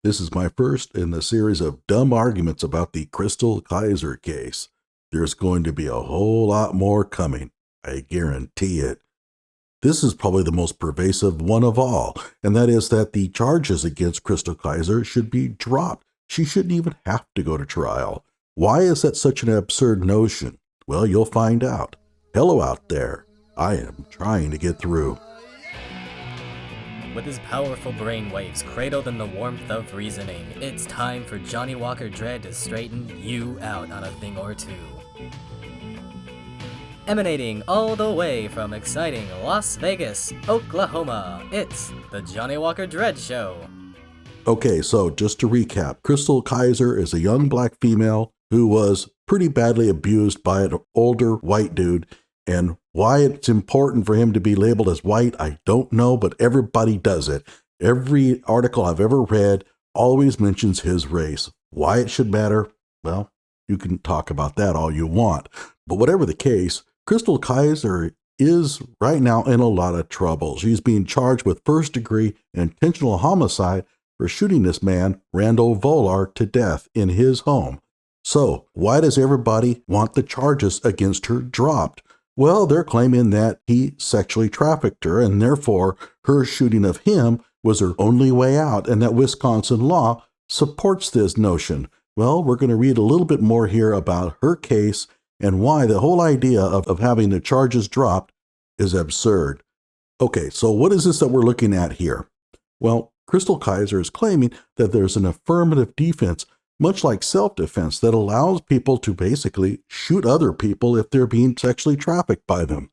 This is my first in the series of dumb arguments about the Chrystul Kizer case. There's going to be a whole lot more coming. I guarantee it. This is probably the most pervasive one of all, and that is that the charges against Chrystul Kizer should be dropped. She shouldn't even have to go to trial. Why is that such an absurd notion? Well, you'll find out. Hello out there. I am trying to get through. With his powerful brainwaves cradled in the warmth of reasoning, it's time for Johnny Walker Dread to straighten you out on a thing or two. Emanating all the way from exciting Las Vegas, Oklahoma, it's the Johnny Walker Dread Show. Okay, so just to recap, Chrystul Kizer is a young black female who was pretty badly abused by an older white dude. And why it's important for him to be labeled as white, I don't know, but everybody does it. Every article I've ever read always mentions his race. Why it should matter? Well, you can talk about that all you want. But whatever the case, Chrystul Kizer is right now in a lot of trouble. She's being charged with first-degree intentional homicide for shooting this man, Randall Volar, to death in his home. So why does everybody want the charges against her dropped? Well, they're claiming that he sexually trafficked her, and therefore her shooting of him was her only way out, and that Wisconsin law supports this notion. Well, we're going to read a little bit more here about her case and why the whole idea of having the charges dropped is absurd. Okay, so what is this that we're looking at here? Well, Chrystul Kizer is claiming that there's an affirmative defense, much like self-defense, that allows people to basically shoot other people if they're being sexually trafficked by them.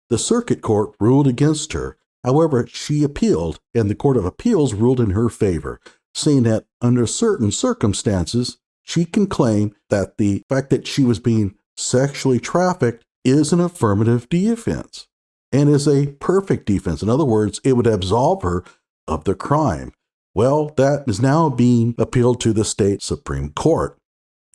The circuit court ruled against her. However, she appealed, and the Court of Appeals ruled in her favor, saying that under certain circumstances, she can claim that the fact that she was being sexually trafficked is an affirmative defense and is a perfect defense. In other words, it would absolve her of the crime. Well, that is now being appealed to the state Supreme Court,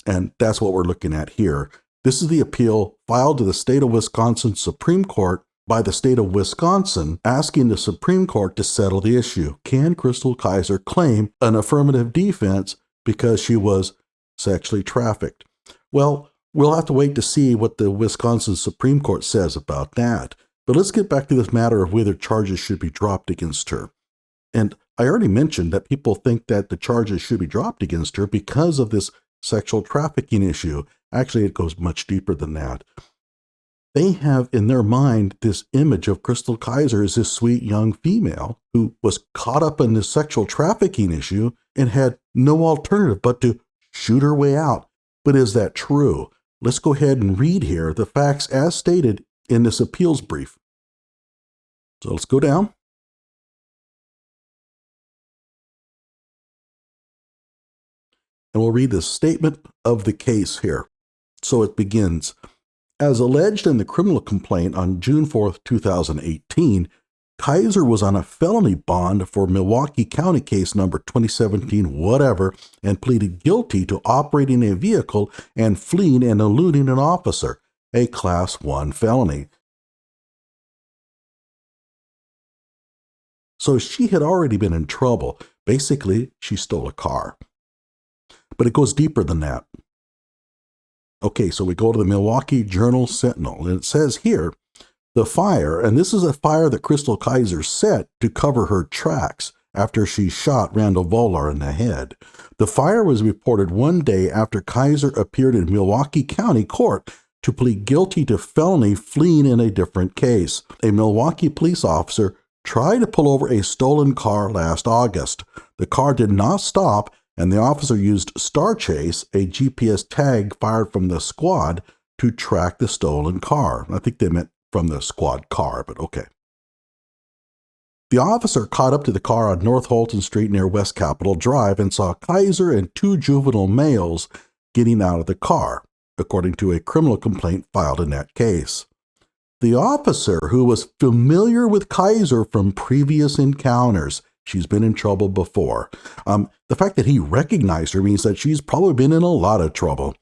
and that's what we're looking at here. This is the appeal filed to the state of Wisconsin Supreme Court by the state of Wisconsin, asking the Supreme Court to settle the issue. Can Chrystul Kizer claim an affirmative defense because she was sexually trafficked? Well, we'll have to wait to see what the Wisconsin Supreme Court says about that. But let's get back to this matter of whether charges should be dropped against her. And I already mentioned that people think that the charges should be dropped against her because of this sexual trafficking issue. Actually, it goes much deeper than that. They have in their mind this image of Chrystul Kizer as this sweet young female who was caught up in this sexual trafficking issue and had no alternative but to shoot her way out. But is that true? Let's go ahead and read here the facts as stated in this appeals brief. So let's go down. And we'll read the statement of the case here. So it begins. As alleged in the criminal complaint on June 4th, 2018, Kizer was on a felony bond for Milwaukee County case number 2017 whatever and pleaded guilty to operating a vehicle and fleeing and eluding an officer, a Class 1 felony. So she had already been in trouble. Basically, she stole a car. But it goes deeper than that. Okay, so we go to the Milwaukee Journal-Sentinel, and it says here, the fire, and this is a fire that Chrystul Kizer set to cover her tracks after she shot Randall Volar in the head. The fire was reported one day after Kizer appeared in Milwaukee County Court to plead guilty to felony fleeing in a different case. A Milwaukee police officer tried to pull over a stolen car last August. The car did not stop, and the officer used Star Chase, a GPS tag fired from the squad, to track the stolen car. I think they meant from the squad car, but okay. The officer caught up to the car on North Holton Street near West Capitol Drive and saw Kizer and two juvenile males getting out of the car, according to a criminal complaint filed in that case. The officer, who was familiar with Kizer from previous encounters, she's been in trouble before. The fact that he recognized her means that she's probably been in a lot of trouble.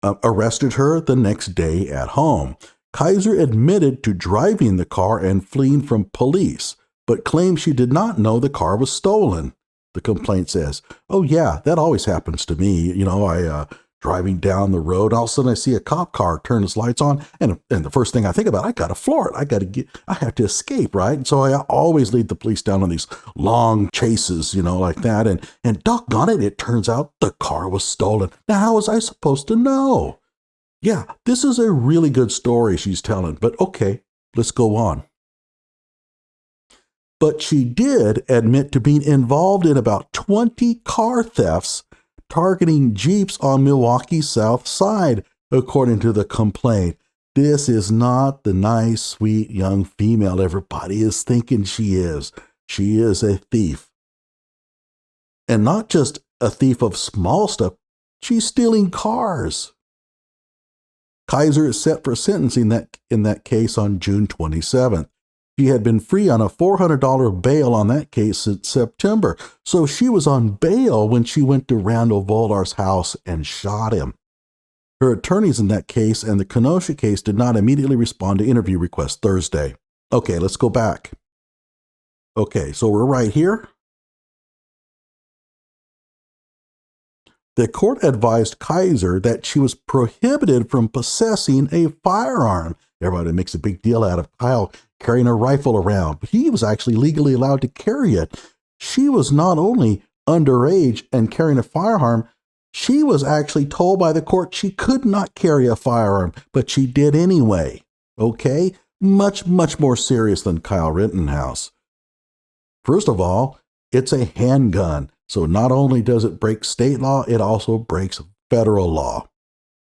Arrested her the next day at home. Kizer admitted to driving the car and fleeing from police, but claimed she did not know the car was stolen. the complaint says. Oh, yeah, that always happens to me. I driving down the road, all of a sudden I see a cop car turn its lights on, and the first thing I think about, I got to floor it. I have to escape, right? And so I always lead the police down on these long chases, like that. And doggone it, it turns out the car was stolen. Now, how was I supposed to know? Yeah, this is a really good story she's telling, but okay, let's go on. But she did admit to being involved in about 20 car thefts targeting Jeeps on Milwaukee's South Side, according to the complaint. This is not the nice, sweet young female everybody is thinking she is. She is a thief. And not just a thief of small stuff, she's stealing cars. Kizer is set for sentencing in that case on June 27th. She had been free on a $400 bail on that case since September, so she was on bail when she went to Randall Volar's house and shot him. Her attorneys in that case and the Kenosha case did not immediately respond to interview requests Thursday. Okay, let's go back. Okay, so we're right here. The court advised Kizer that she was prohibited from possessing a firearm. Everybody makes a big deal out of Kyle carrying a rifle around, but he was actually legally allowed to carry it. She was not only underage and carrying a firearm, she was actually told by the court she could not carry a firearm, but she did anyway. Okay? Much, much more serious than Kyle Rittenhouse. First of all, it's a handgun. So not only does it break state law, it also breaks federal law.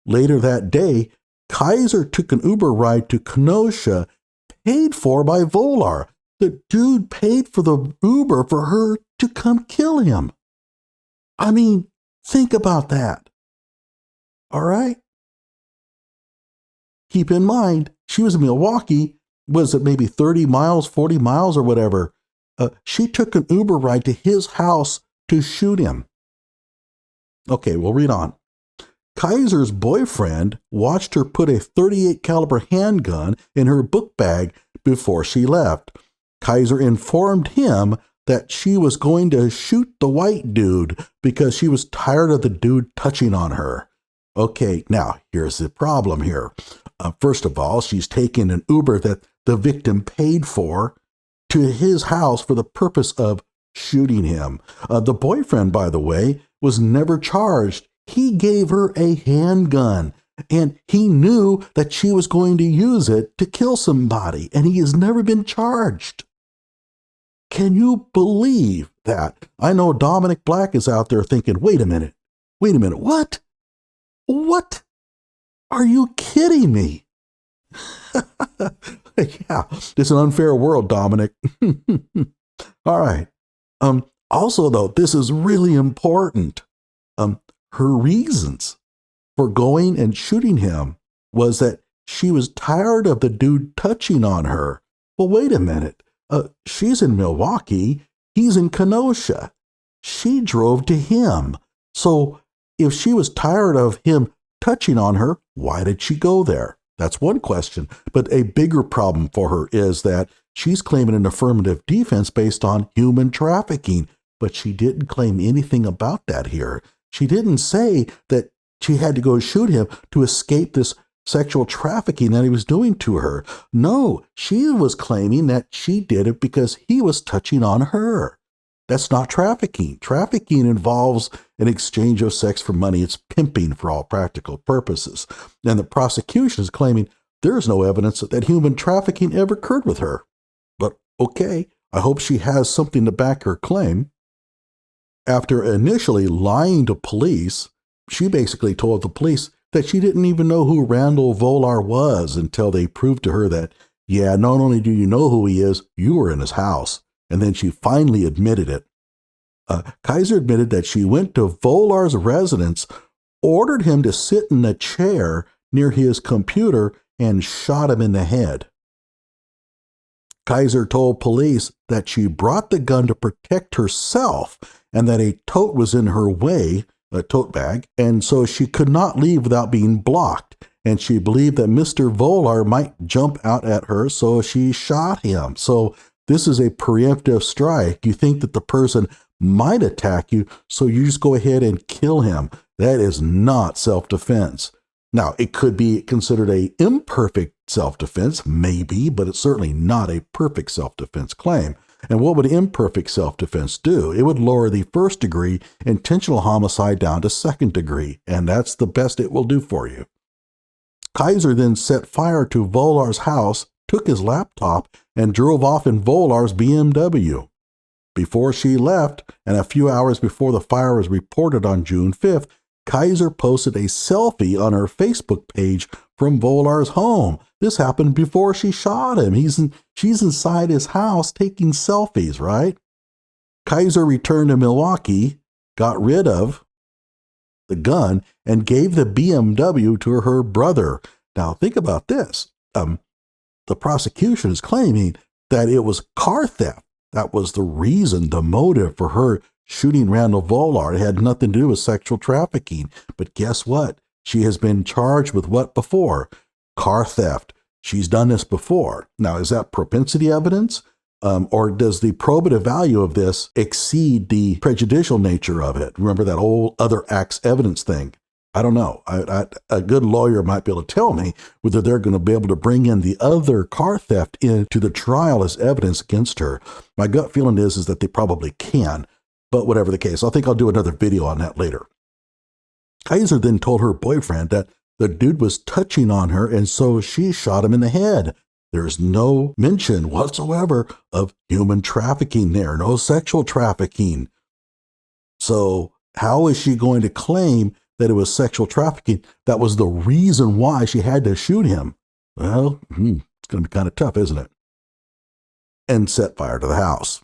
Later that day, Kizer took an Uber ride to Kenosha, paid for by Volar. The dude paid for the Uber for her to come kill him. I mean, think about that. All right? Keep in mind, she was in Milwaukee. Was it maybe 30 miles, 40 miles or whatever? She took an Uber ride to his house to shoot him. Okay, we'll read on. Kizer's boyfriend watched her put a .38 caliber handgun in her book bag before she left. Kizer informed him that she was going to shoot the white dude because she was tired of the dude touching on her. Okay, now here's the problem here. First of all, she's taking an Uber that the victim paid for to his house for the purpose of shooting him. The boyfriend, by the way, was never charged. He gave her a handgun, and he knew that she was going to use it to kill somebody, and he has never been charged. Can you believe that? I know Dominic Black is out there thinking, wait a minute, what? What? Are you kidding me? Yeah, it's an unfair world, Dominic. All right. Also, though, this is really important. Her reasons for going and shooting him was that she was tired of the dude touching on her. Well, wait a minute. She's in Milwaukee. He's in Kenosha. She drove to him. So if she was tired of him touching on her, why did she go there? That's one question. But a bigger problem for her is that she's claiming an affirmative defense based on human trafficking, but she didn't claim anything about that here. She didn't say that she had to go shoot him to escape this sexual trafficking that he was doing to her. No, she was claiming that she did it because he was touching on her. That's not trafficking. Trafficking involves an exchange of sex for money. It's pimping for all practical purposes. And the prosecution is claiming there's no evidence that human trafficking ever occurred with her. But okay, I hope she has something to back her claim. After initially lying to police, she basically told the police that she didn't even know who Randall Volar was until they proved to her that, yeah, not only do you know who he is, you were in his house. And then she finally admitted it. Kizer admitted that she went to Volar's residence, ordered him to sit in a chair near his computer, and shot him in the head. Kizer told police that she brought the gun to protect herself and that a tote was in her way, a tote bag, and so she could not leave without being blocked. And she believed that Mr. Volar might jump out at her, so she shot him. So this is a preemptive strike. You think that the person might attack you, so you just go ahead and kill him. That is not self-defense. Now, it could be considered an imperfect self-defense, maybe, but it's certainly not a perfect self-defense claim. And what would imperfect self-defense do? It would lower the first-degree intentional homicide down to second degree, and that's the best it will do for you. Kizer then set fire to Volar's house, took his laptop, and drove off in Volar's BMW. Before she left, and a few hours before the fire was reported on June 5th, Kizer posted a selfie on her Facebook page from Volar's home. This happened before she shot him. She's inside his house taking selfies, right? Kizer returned to Milwaukee, got rid of the gun, and gave the BMW to her brother. Now, think about this. The prosecution is claiming that it was car theft. That was the reason, the motive for her shooting Randall Volar. It had nothing to do with sexual trafficking. But guess what? She has been charged with what before? Car theft. She's done this before. Now, is that propensity evidence? Or does the probative value of this exceed the prejudicial nature of it? Remember that old other acts evidence thing? I don't know. A good lawyer might be able to tell me whether they're going to be able to bring in the other car theft into the trial as evidence against her. My gut feeling is that they probably can, but whatever the case, I think I'll do another video on that later. Kizer then told her boyfriend that the dude was touching on her, and so she shot him in the head. There's no mention whatsoever of human trafficking there, no sexual trafficking. So how is she going to claim that it was sexual trafficking? That was the reason why she had to shoot him. Well, it's going to be kind of tough, isn't it? And set fire to the house.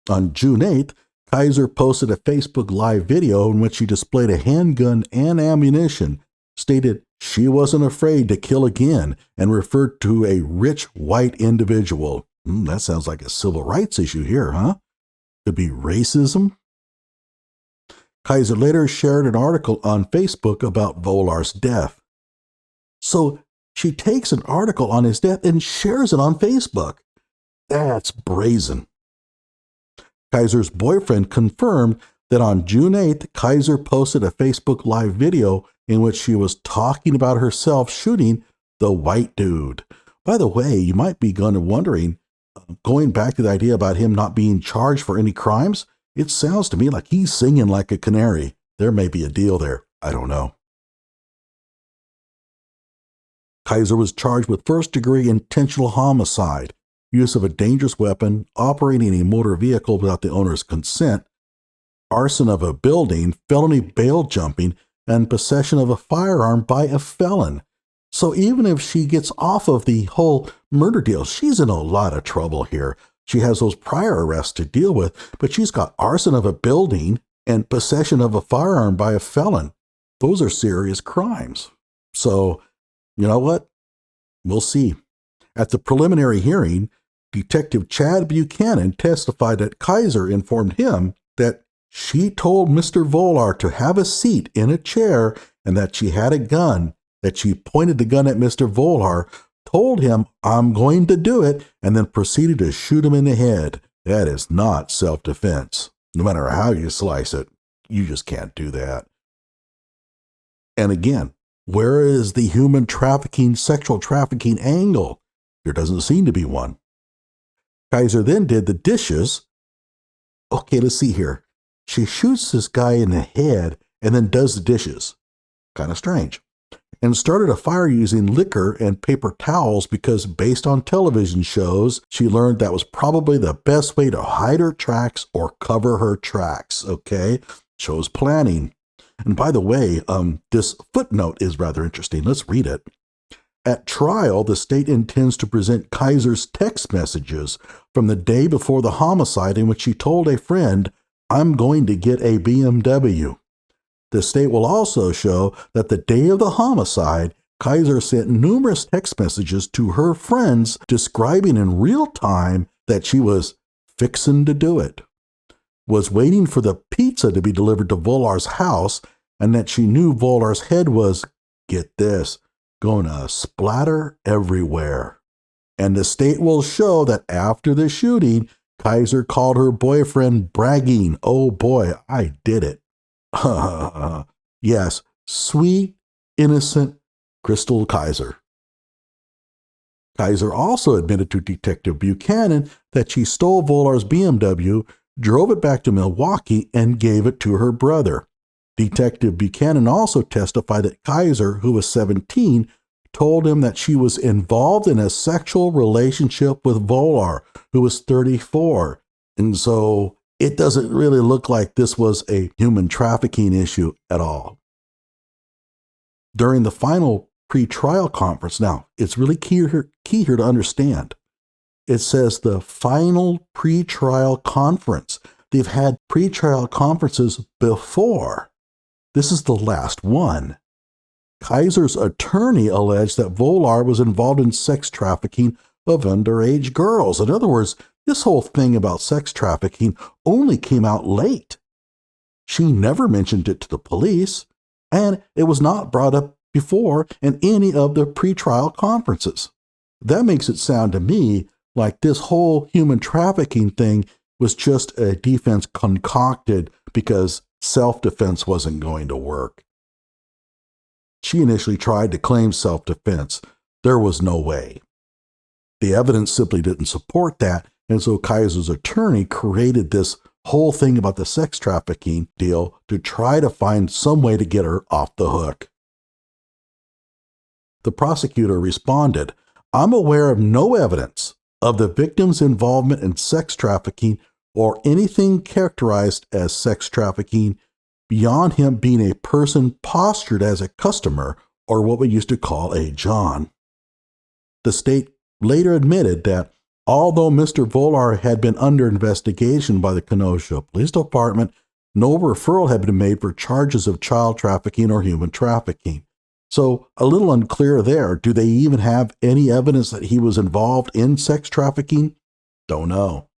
On June 8th, Kizer posted a Facebook Live video in which she displayed a handgun and ammunition, stated she wasn't afraid to kill again, and referred to a rich white individual. That sounds like a civil rights issue here, huh? Could be racism. Kizer later shared an article on Facebook about Volar's death. So she takes an article on his death and shares it on Facebook. That's brazen. Kizer's boyfriend confirmed that on June 8th, Kizer posted a Facebook Live video in which she was talking about herself shooting the white dude. By the way, you might be wondering, going back to the idea about him not being charged for any crimes, it sounds to me like he's singing like a canary. There may be a deal there. I don't know. Kizer was charged with first-degree intentional homicide, use of a dangerous weapon, operating a motor vehicle without the owner's consent, arson of a building, felony bail jumping, and possession of a firearm by a felon. So even if she gets off of the whole murder deal, she's in a lot of trouble here. She has those prior arrests to deal with, but she's got arson of a building and possession of a firearm by a felon. Those are serious crimes. So, you know what? We'll see. At the preliminary hearing, Detective Chad Buchanan testified that Kizer informed him that she told Mr. Volar to have a seat in a chair and that she had a gun, that she pointed the gun at Mr. Volar, told him, "I'm going to do it," and then proceeded to shoot him in the head. That is not self-defense. No matter how you slice it, you just can't do that. And again, where is the human trafficking, sexual trafficking angle? There doesn't seem to be one. Kizer then did the dishes. Okay, let's see here. She shoots this guy in the head and then does the dishes. Kind of strange. And started a fire using liquor and paper towels because based on television shows, she learned that was probably the best way to hide her tracks or cover her tracks, okay? Shows planning. And by the way, this footnote is rather interesting. Let's read it. At trial, the state intends to present Kizer's text messages from the day before the homicide in which she told a friend, "I'm going to get a BMW." The state will also show that the day of the homicide, Kizer sent numerous text messages to her friends describing in real time that she was fixin' to do it, was waiting for the pizza to be delivered to Volar's house, and that she knew Volar's head was, get this, gonna splatter everywhere. And the state will show that after the shooting, Kizer called her boyfriend bragging. Oh boy, I did it. Yes, sweet, innocent Chrystul Kizer. Kizer also admitted to Detective Buchanan that she stole Volar's BMW, drove it back to Milwaukee, and gave it to her brother. Detective Buchanan also testified that Kizer, who was 17, told him that she was involved in a sexual relationship with Volar, who was 34. And so it doesn't really look like this was a human trafficking issue at all. During the final pre-trial conference, now it's really key here to understand. It says the final pre-trial conference. They've had pre-trial conferences before. This is the last one. Kizer's attorney alleged that Volar was involved in sex trafficking of underage girls. In other words, this whole thing about sex trafficking only came out late. She never mentioned it to the police, and it was not brought up before in any of the pretrial conferences. That makes it sound to me like this whole human trafficking thing was just a defense concocted because self-defense wasn't going to work. She initially tried to claim self-defense. There was no way. The evidence simply didn't support that, and so Kizer's attorney created this whole thing about the sex trafficking deal to try to find some way to get her off the hook. The prosecutor responded, "I'm aware of no evidence of the victim's involvement in sex trafficking or anything characterized as sex trafficking beyond him being a person postured as a customer, or what we used to call a John." The state later admitted that although Mr. Volar had been under investigation by the Kenosha Police Department, no referral had been made for charges of child trafficking or human trafficking. So a little unclear there. Do they even have any evidence that he was involved in sex trafficking? Don't know.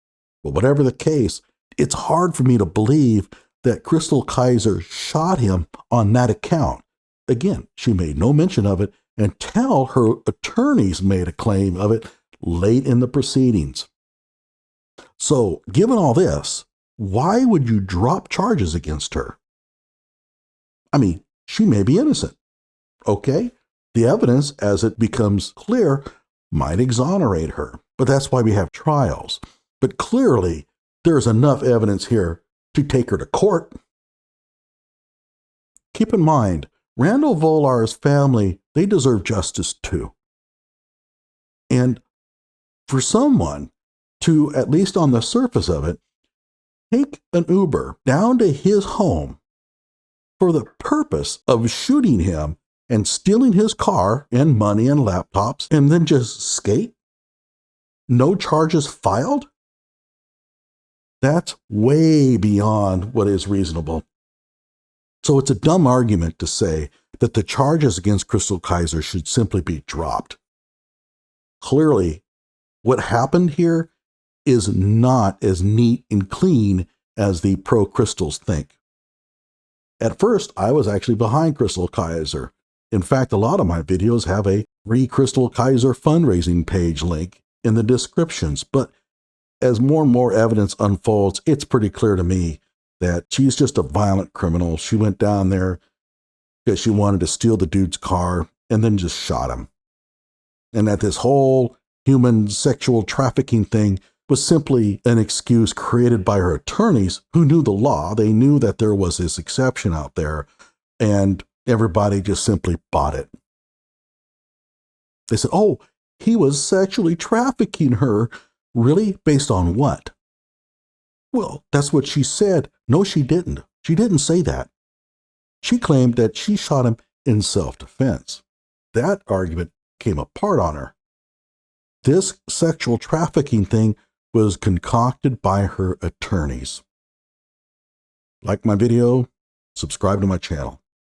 But whatever the case, it's hard for me to believe that Chrystul Kizer shot him on that account. Again, she made no mention of it until her attorneys made a claim of it late in the proceedings. So, given all this, why would you drop charges against her? I mean, she may be innocent. Okay, the evidence, as it becomes clear, might exonerate her, but that's why we have trials. But clearly, there's enough evidence here to take her to court. Keep in mind, Randall Volar's family, they deserve justice too. And for someone to, at least on the surface of it, take an Uber down to his home for the purpose of shooting him and stealing his car and money and laptops and then just skate? No charges filed? That's way beyond what is reasonable. So it's a dumb argument to say that the charges against Chrystul Kizer should simply be dropped. Clearly, what happened here is not as neat and clean as the pro-Chrystals think. At first, I was actually behind Chrystul Kizer. In fact, a lot of my videos have a Free Chrystul Kizer fundraising page link in the descriptions, but as more and more evidence unfolds, it's pretty clear to me that she's just a violent criminal. She went down there because she wanted to steal the dude's car and then just shot him. And that this whole human sexual trafficking thing was simply an excuse created by her attorneys who knew the law. They knew that there was this exception out there, and everybody just simply bought it. They said, oh, he was sexually trafficking her. Really? Based on what? Well, that's what she said. No, she didn't. She didn't say that. She claimed that she shot him in self-defense. That argument came apart on her. This sexual trafficking thing was concocted by her attorneys. Like my video, subscribe to my channel.